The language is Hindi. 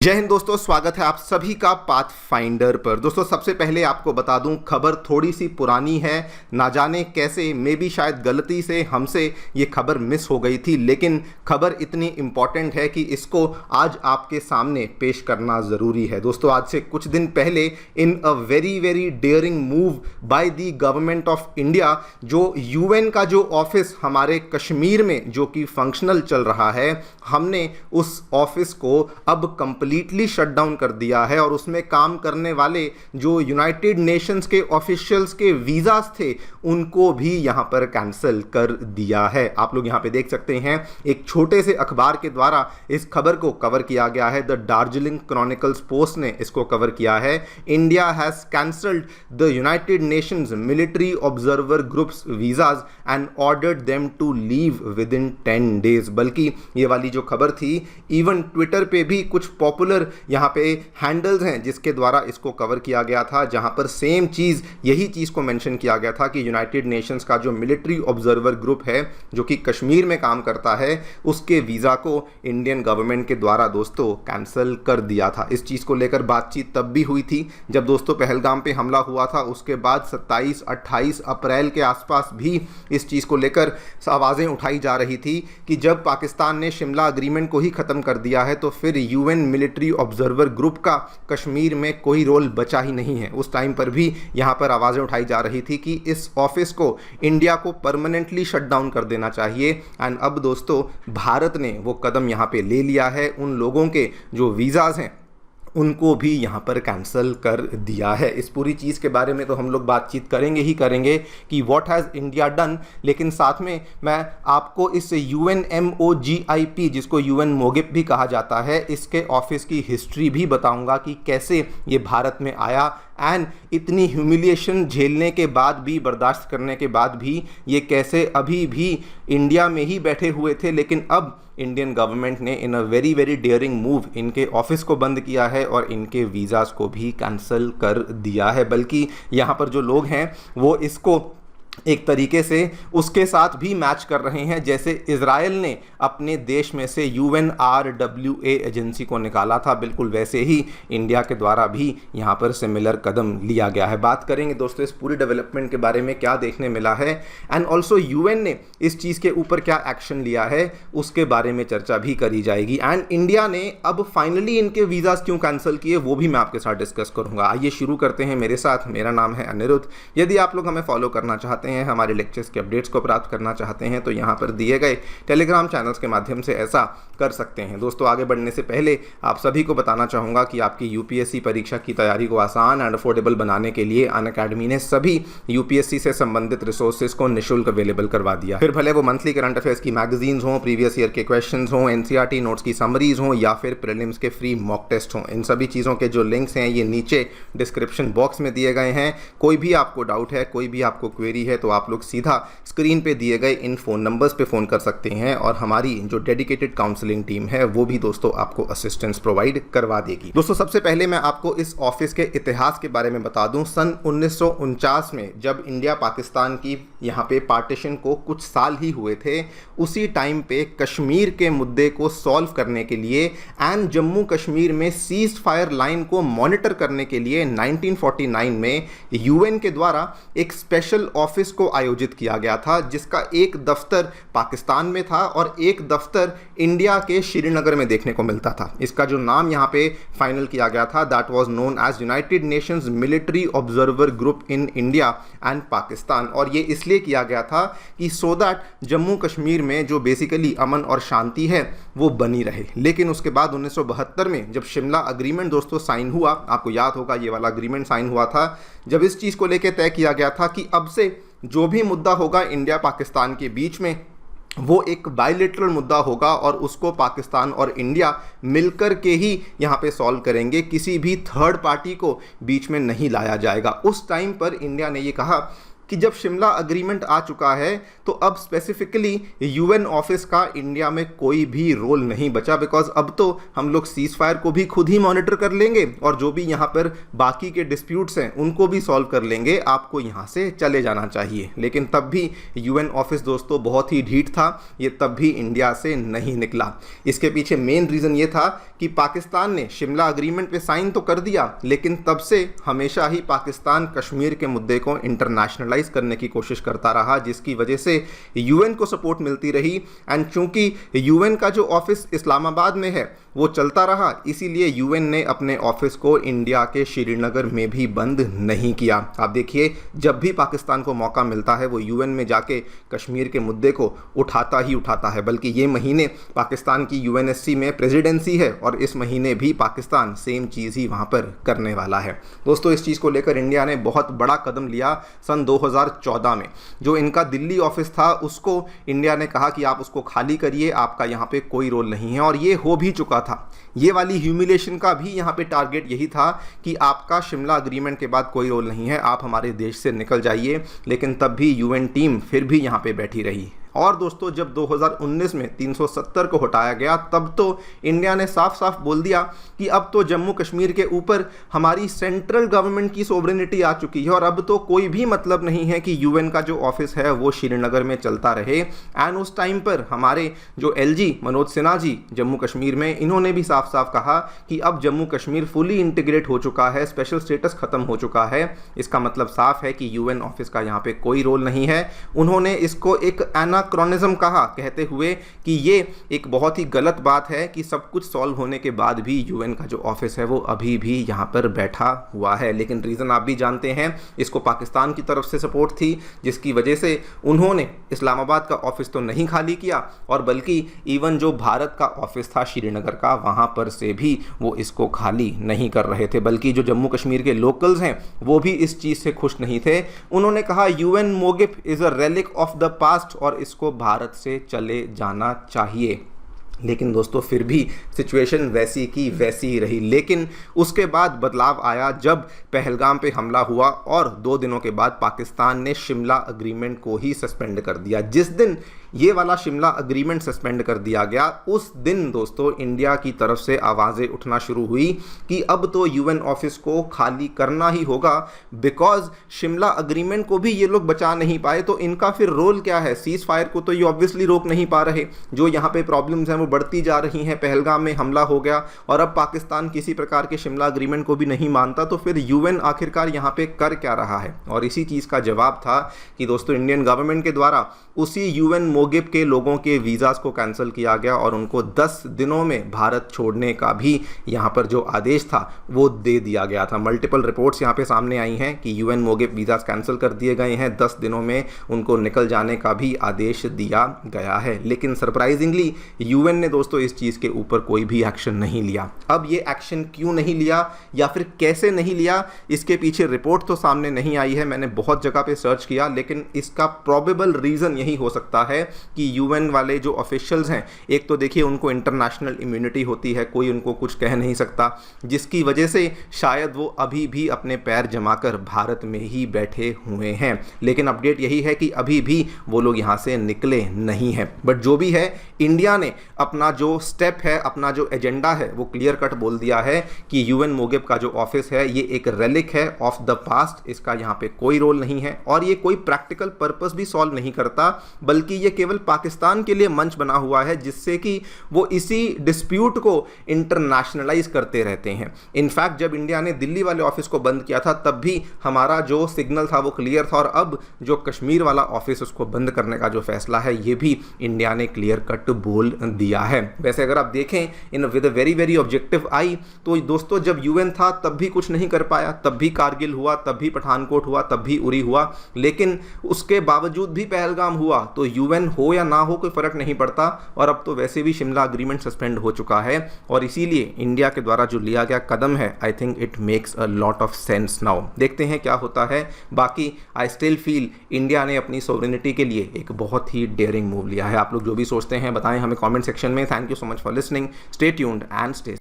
जय हिंद दोस्तों, स्वागत है आप सभी का पाथ फाइंडर पर। दोस्तों सबसे पहले आपको बता दूं, खबर थोड़ी सी पुरानी है, ना जाने कैसे मे बी शायद गलती से हमसे ये खबर मिस हो गई थी, लेकिन खबर इतनी इम्पॉर्टेंट है कि इसको आज आपके सामने पेश करना ज़रूरी है। दोस्तों आज से कुछ दिन पहले in a very very daring move by the government of India, जो यूएन का जो ऑफिस हमारे कश्मीर में जो कि फंक्शनल चल रहा है, हमने उस ऑफिस को अब कंप्लीटली शट डाउन कर दिया है और उसमें काम करने वाले जो यूनाइटेड नेशंस के ऑफिशियल्स के वीज़ास थे उनको भी यहां पर कैंसिल कर दिया है। आप लोग यहां पे देख सकते हैं, एक छोटे से अखबार के द्वारा इस खबर को कवर किया गया है। द दार्जिलिंग क्रॉनिकल्स पोस्ट ने इसको कवर किया है। India has cancelled the United Nations military observer groups visas and ordered them to leave within 10 days. बल्कि ये वाली जो खबर थी, इवन ट्विटर पे भी कुछ पॉपुलर यहाँ पे हैंडल्स हैं जिसके द्वारा इसको कवर किया गया था, जहाँ पर सेम चीज़, यही चीज़ को मेंशन किया गया था कि यूनाइटेड नेशंस का जो मिलिट्री ऑब्जर्वर ग्रुप है जो कि कश्मीर में काम करता है, उसके वीज़ा को इंडियन गवर्नमेंट के द्वारा दोस्तों कैंसिल कर दिया था। इस चीज़ को लेकर बातचीत तब भी हुई थी जब दोस्तों पहलगाम पे हमला हुआ था। उसके बाद 27-28 अप्रैल के आसपास भी इस चीज़ को लेकर आवाज़ें उठाई जा रही थी कि जब पाकिस्तान ने शिमला एग्रीमेंट को ही ख़त्म कर दिया है तो फिर यूएन मिलिट्री ऑब्जर्वर ग्रुप का कश्मीर में कोई रोल बचा ही नहीं है। उस टाइम पर भी यहाँ पर आवाज़ें उठाई जा रही थी कि इस ऑफिस को इंडिया को परमानेंटली शट डाउन कर देना चाहिए। एंड अब दोस्तों भारत ने वो कदम यहाँ पे ले लिया है। उन लोगों के जो वीज़ाज़ हैं उनको भी यहाँ पर कैंसिल कर दिया है। इस पूरी चीज़ के बारे में तो हम लोग बातचीत करेंगे ही करेंगे कि व्हाट हैज़ इंडिया डन, लेकिन साथ में मैं आपको इस UNMOGIP, जिसको UN मोगिप भी कहा जाता है, इसके ऑफिस की हिस्ट्री भी बताऊंगा कि कैसे ये भारत में आया एंड इतनी ह्यूमिलिएशन झेलने के बाद भी, बर्दाश्त करने के बाद भी, ये कैसे अभी भी इंडिया में ही बैठे हुए थे, लेकिन अब इंडियन गवर्नमेंट ने in a very very daring move इनके ऑफिस को बंद किया है और इनके वीज़ास को भी कैंसिल कर दिया है। बल्कि यहाँ पर जो लोग हैं वो इसको एक तरीके से उसके साथ भी मैच कर रहे हैं जैसे इजराइल ने अपने देश में से UNRWA एजेंसी को निकाला था, बिल्कुल वैसे ही इंडिया के द्वारा भी यहाँ पर सिमिलर कदम लिया गया है। बात करेंगे दोस्तों इस पूरी डेवलपमेंट के बारे में, क्या देखने मिला है एंड ऑल्सो UN ने इस चीज़ के ऊपर क्या एक्शन लिया है, उसके बारे में चर्चा भी करी जाएगी। एंड इंडिया ने अब फाइनली इनके वीज़ास क्यों कैंसिल किए वो भी मैं आपके साथ डिस्कस करूँगा। आइए शुरू करते हैं मेरे साथ। मेरा नाम है अनिरुद्ध। यदि आप लोग हमें फॉलो करना चाहते हैं, हमारे लेक्चर्स के अपडेट्स को प्राप्त करना चाहते हैं, तो यहाँ पर दिए गए टेलीग्राम चैनल्स के माध्यम से ऐसा कर सकते हैं। दोस्तों आगे बढ़ने से पहले आप सभी को बताना चाहूँगा कि आपकी UPSC परीक्षा की तैयारी को आसान एंड अफोर्डेबल बनाने के लिए अनअकैडमी ने सभी UPSC से संबंधित रिसोर्सेज को निःशुल्क अवेलेबल करवा दिया। फिर भले वो मंथली करंट अफेयर्स की मैगजीन्स हों, प्रीवियस ईयर के क्वेश्चन हों, NCERT नोट्स की समरीज हों या फिर प्रीलिम्स के फ्री मॉक टेस्ट हों, इन सभी चीज़ों के जो लिंक्स हैं ये नीचे डिस्क्रिप्शन बॉक्स में दिए गए हैं। कोई भी आपको डाउट है, कोई भी आपको क्वेरी है, तो आप लोग सीधा स्क्रीन पे दिए गए इन फ़ोन नंबर्स पे फ़ोन कर सकते हैं और हमारी जो डेडिकेटेड काउंसलिंग टीम है वो भी दोस्तों आपको असिस्टेंस प्रोवाइड करवा देगी। दोस्तों सबसे पहले मैं आपको इस ऑफिस के इतिहास के बारे में बता दूं। सन 1949 में जब इंडिया पाकिस्तान की यहाँ पे पार्टीशन को कुछ साल ही हुए थे, उसी टाइम पे कश्मीर के मुद्दे को सॉल्व करने के लिए एंड जम्मू कश्मीर में सीज फायर लाइन को मॉनिटर करने के लिए 1949 में UN के द्वारा एक स्पेशल ऑफिस को आयोजित किया गया था, जिसका एक दफ्तर पाकिस्तान में था और एक दफ्तर इंडिया के श्रीनगर में देखने को मिलता था। इसका जो नाम यहाँ पे फाइनल किया गया था, that was known as United Nations military observer group in India and Pakistan. और ये इसलिए किया गया था कि सो दैट जम्मू कश्मीर में जो बेसिकली अमन और शांति है वो बनी रहे। लेकिन उसके बाद 1972 में जब शिमला अग्रीमेंट दोस्तों साइन हुआ, आपको याद होगा ये वाला अग्रीमेंट साइन हुआ था, जब इस चीज़ को लेकर तय किया गया था कि अब से जो भी मुद्दा होगा इंडिया पाकिस्तान के बीच में वो एक बायलैटरल मुद्दा होगा और उसको पाकिस्तान और इंडिया मिलकर के ही यहाँ पे सॉल्व करेंगे, किसी भी थर्ड पार्टी को बीच में नहीं लाया जाएगा। उस टाइम पर इंडिया ने ये कहा कि जब शिमला अग्रीमेंट आ चुका है तो अब स्पेसिफिकली यूएन ऑफिस का इंडिया में कोई भी रोल नहीं बचा, बिकॉज अब तो हम लोग सीज फायर को भी खुद ही मॉनिटर कर लेंगे और जो भी यहाँ पर बाकी के डिस्प्यूट्स हैं उनको भी सॉल्व कर लेंगे, आपको यहाँ से चले जाना चाहिए। लेकिन तब भी यूएन ऑफिस दोस्तों बहुत ही ढीठ था, ये तब भी इंडिया से नहीं निकला। इसके पीछे मेन रीज़न ये था कि पाकिस्तान ने शिमला अग्रीमेंट पे साइन तो कर दिया, लेकिन तब से हमेशा ही पाकिस्तान कश्मीर के मुद्दे को इंटरनेशनलाइज करने की कोशिश करता रहा, जिसकी वजह से यूएन को सपोर्ट मिलती रही। एंड चूंकि यूएन का जो ऑफिस इस्लामाबाद में है वो चलता रहा, इसीलिए यूएन ने अपने ऑफिस को इंडिया के श्रीनगर में भी बंद नहीं किया। आप देखिए, जब भी पाकिस्तान को मौका मिलता है वो यूएन में जाके कश्मीर के मुद्दे को उठाता ही उठाता है। बल्कि ये महीने पाकिस्तान की यूएनएससी में प्रेसिडेंसी है और इस महीने भी पाकिस्तान सेम चीज़ ही वहाँ पर करने वाला है। दोस्तों, इस चीज़ को लेकर इंडिया ने बहुत बड़ा कदम लिया सन 2014 में। जो इनका दिल्ली ऑफिस था उसको इंडिया ने कहा कि आप उसको खाली करिए, आपका यहाँ पे कोई रोल नहीं है, और ये हो भी चुका था। ये वाली ह्यूमिलेशन का भी यहाँ पे टारगेट यही था कि आपका शिमला अग्रीमेंट के बाद कोई रोल नहीं है, आप हमारे देश से निकल जाइए। लेकिन तब भी यूएन टीम फिर भी यहाँ पे बैठी रही। और दोस्तों, जब 2019 में 370 को हटाया गया तब तो इंडिया ने साफ साफ बोल दिया कि अब तो जम्मू कश्मीर के ऊपर हमारी सेंट्रल गवर्नमेंट की सोवरेनिटी आ चुकी है और अब तो कोई भी मतलब नहीं है कि यूएन का जो ऑफिस है वो श्रीनगर में चलता रहे। एंड उस टाइम पर हमारे जो एलजी मनोज सिन्हा जी जम्मू कश्मीर में, इन्होंने भी साफ साफ कहा कि अब जम्मू कश्मीर फुली इंटीग्रेट हो चुका है, स्पेशल स्टेटस खत्म हो चुका है। इसका मतलब साफ है कि यूएन ऑफिस का यहाँ पे कोई रोल नहीं है। उन्होंने इसको एक एनाक्रोनिज्म कहा, कहते हुए कि ये एक बहुत ही गलत बात है कि सब कुछ सॉल्व होने के बाद भी यूएन का जो ऑफिस है वो अभी भी यहाँ पर बैठा हुआ है। लेकिन रीज़न आप भी जानते हैं, इसको पाकिस्तान की तरफ से सपोर्ट थी, जिसकी वजह से उन्होंने इस्लामाबाद का ऑफिस तो नहीं खाली किया और बल्कि इवन जो भारत का ऑफिस था श्रीनगर का, वहाँ पर से भी वो इसको खाली नहीं कर रहे थे। बल्कि जो जम्मू कश्मीर के लोकल्स हैं वो भी इस चीज़ से खुश नहीं थे। उन्होंने कहा UN MOGIP is a relic of the past और इसको भारत से चले जाना चाहिए। लेकिन दोस्तों, फिर भी सिचुएशन वैसी की वैसी ही रही। लेकिन उसके बाद बदलाव आया जब पहलगाम पे हमला हुआ और 2 दिनों के बाद पाकिस्तान ने शिमला अग्रीमेंट को ही सस्पेंड कर दिया। जिस दिन ये वाला शिमला अग्रीमेंट सस्पेंड कर दिया गया, उस दिन दोस्तों इंडिया की तरफ से आवाज़ें उठना शुरू हुई कि अब तो यूएन ऑफिस को खाली करना ही होगा, बिकॉज शिमला अग्रीमेंट को भी ये लोग बचा नहीं पाए तो इनका फिर रोल क्या है। सीज फायर को तो ये ऑब्वियसली रोक नहीं पा रहे, जो यहाँ पे प्रॉब्लम्स हैं वो बढ़ती जा रही हैं। पहलगाम में हमला हो गया और अब पाकिस्तान किसी प्रकार के शिमला अग्रीमेंट को भी नहीं मानता, तो फिर यूएन आखिरकार यहाँ पे कर क्या रहा है। और इसी चीज़ का जवाब था कि दोस्तों इंडियन गवर्नमेंट के द्वारा उसी यूएन मोगिब के लोगों के वीज़ास को कैंसिल किया गया और उनको 10 दिनों में भारत छोड़ने का भी यहाँ पर जो आदेश था वो दे दिया गया था। मल्टीपल रिपोर्ट्स यहाँ पे सामने आई हैं कि यूएन मोगिब वीज़ास कैंसिल कर दिए गए हैं, 10 दिनों में उनको निकल जाने का भी आदेश दिया गया है। लेकिन सरप्राइजिंगली यूएन ने दोस्तों इस चीज़ के ऊपर कोई भी एक्शन नहीं लिया। अब ये एक्शन क्यों नहीं लिया या फिर कैसे नहीं लिया, इसके पीछे रिपोर्ट तो सामने नहीं आई है। मैंने बहुत जगह पे सर्च किया, लेकिन इसका प्रोबेबल रीज़न यही हो सकता है कि यूएन वाले जो ऑफिशियल्स हैं, एक तो देखिए उनको इंटरनेशनल इम्यूनिटी होती है, कोई उनको कुछ कह नहीं सकता, जिसकी वजह से शायद वो अभी भी अपने पैर जमाकर भारत में ही बैठे हुए हैं। लेकिन अपडेट यही है कि अभी भी वो लोग यहाँ से निकले नहीं हैं। बट जो भी है, इंडिया ने अपना जो स्टेप है, अपना जो एजेंडा है वो क्लियर कट बोल दिया है कि यूएन मोगिब का जो ऑफिस है ये एक रेलिक है ऑफ द पास्ट, इसका यहाँ पे कोई रोल नहीं है और ये कोई प्रैक्टिकल पर्पस भी सॉल्व नहीं करता, बल्कि ये केवल पाकिस्तान के लिए मंच बना हुआ है जिससे कि वो इसी डिस्प्यूट को इंटरनेशनलाइज करते रहते हैं। इनफैक्ट जब इंडिया ने दिल्ली वाले ऑफिस को बंद किया था तब भी हमारा जो सिग्नल था वो क्लियर था और अब जो कश्मीर वाला ऑफिस उसको बंद करने का जो फैसला है ये भी इंडिया ने क्लियर कट बोल दिया है। वैसे अगर आप देखें in with a very objective I तो दोस्तों जब यूएन था तब भी कुछ नहीं कर पाया, तब भी कारगिल हुआ, तब भी पठानकोट हुआ, तब भी उरी हुआ, लेकिन उसके बावजूद भी पहलगाम हुआ। तो यूएन हो या ना हो कोई फर्क नहीं पड़ता और अब तो वैसे भी शिमला अग्रीमेंट सस्पेंड हो चुका है और इसीलिए इंडिया के द्वारा जो लिया गया कदम है I think it makes a lot of sense now. देखते हैं क्या होता है। बाकी आई स्टिल फील इंडिया ने अपनी सोवरेनिटी के लिए एक बहुत ही डेयरिंग मूव लिया है। आप लोग जो भी सोचते हैं बताएं हमें कमेंट सेक्शन में। Thank you so much for listening. Stay tuned and stay